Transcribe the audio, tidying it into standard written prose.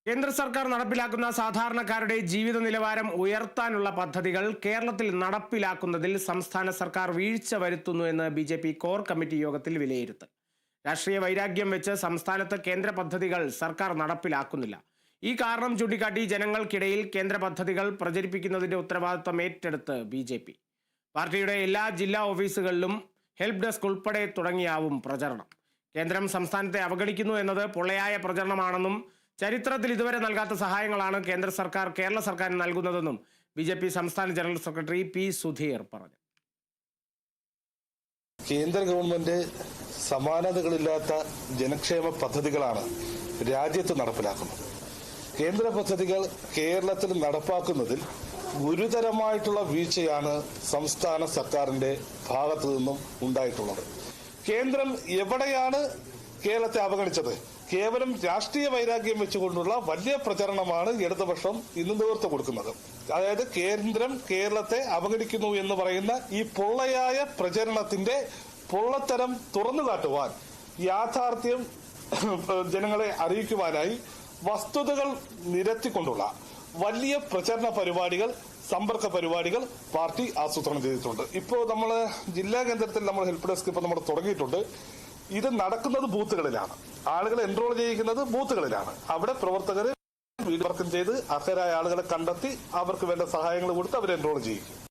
കേന്ദ്ര സർക്കാർ നടപ്പിലാക്കുന്ന സാധാരണക്കാരുടെ ജീവിത നിലവാരം ഉയർത്താനുള്ള പദ്ധതികൾ കേരളത്തിൽ നടപ്പിലാക്കുന്നതിൽ സംസ്ഥാന സർക്കാർ വീഴ്ച വരുത്തുന്നു എന്ന് ബി.ജെ.പി. കോർ കമ്മിറ്റി യോഗത്തിൽ വിലയിരുത്തൽ. രാഷ്ട്രീയ വൈരാഗ്യം വെച്ച് സംസ്ഥാനത്ത് കേന്ദ്ര പദ്ധതികൾ സർക്കാർ നടപ്പിലാക്കുന്നില്ല. ഈ കാരണം ചൂണ്ടിക്കാട്ടി ജനങ്ങൾക്കിടയിൽ കേന്ദ്ര പദ്ധതികൾ പ്രചരിപ്പിക്കുന്നതിന്റെ ഉത്തരവാദിത്തം ഏറ്റെടുത്ത് ബി.ജെ.പി. പാർട്ടിയുടെ എല്ലാ ജില്ലാ ഓഫീസുകളിലും ഹെൽപ്പ് ഡെസ്ക് ഉൾപ്പെടെ തുടങ്ങിയാവും പ്രചരണം. കേന്ദ്രം സംസ്ഥാനത്തെ അവഗണിക്കുന്നു എന്നത് പൊള്ളയായ പ്രചരണമാണെന്നും ചരിത്രത്തിൽ ഇതുവരെ നൽകാത്ത സഹായങ്ങളാണ് കേന്ദ്ര സർക്കാർ കേരള സർക്കാരിന് നൽകുന്നതെന്നും ബി.ജെ.പി. സംസ്ഥാന ജനറൽ സെക്രട്ടറി പി. സുധീർ പറഞ്ഞു. കേന്ദ്ര ഗവൺമെന്റ് സമാനതകളില്ലാത്ത ജനക്ഷേമ പദ്ധതികളാണ് രാജ്യത്ത് നടപ്പിലാക്കുന്നത്. കേന്ദ്ര പദ്ധതികൾ കേരളത്തിൽ നടപ്പാക്കുന്നതിൽ ഗുരുതരമായിട്ടുള്ള വീഴ്ചയാണ് സംസ്ഥാന സർക്കാരിന്റെ ഭാഗത്തു നിന്നും ഉണ്ടായിട്ടുള്ളത്. കേന്ദ്രം എവിടെയാണ് കേരളത്തെ അവഗണിച്ചത്? കേവലം രാഷ്ട്രീയ വൈരാഗ്യം വെച്ചുകൊണ്ടുള്ള വലിയ പ്രചരണമാണ് ഇടതുപക്ഷം ഇന്ന് നേതൃത്വം കൊടുക്കുന്നത്. അതായത് കേന്ദ്രം കേരളത്തെ അവഗണിക്കുന്നു എന്ന് പറയുന്ന ഈ പൊള്ളയായ പ്രചരണത്തിന്റെ പൊള്ളത്തരം തുറന്നു കാട്ടുവാൻ, യാഥാർത്ഥ്യം ജനങ്ങളെ അറിയിക്കുവാനായി വസ്തുതകൾ നിരത്തിക്കൊണ്ടുള്ള വലിയ പ്രചരണ പരിപാടികൾ, സമ്പർക്ക പരിപാടികൾ പാർട്ടി ആസൂത്രണം ചെയ്തിട്ടുണ്ട്. ഇപ്പോൾ നമ്മൾ ജില്ലാ കേന്ദ്രത്തിൽ നമ്മൾ ഹെൽപ്പ് ഡെസ്ക് ഇപ്പോൾ നമ്മൾ തുടങ്ങിയിട്ടുണ്ട്. ഇത് നടക്കുന്നത് ബൂത്തുകളിലാണ്. ആളുകളെ എൻറോൾ ചെയ്യിക്കുന്നത് ബൂത്തുകളിലാണ്. അവിടെ പ്രവർത്തകർ വീട് വർക്കം ചെയ്ത് അർഹരായ ആളുകളെ കണ്ടെത്തി അവർക്ക് വേണ്ട സഹായങ്ങൾ കൊടുത്ത് അവരെ എൻറോൾ ചെയ്യിക്കും.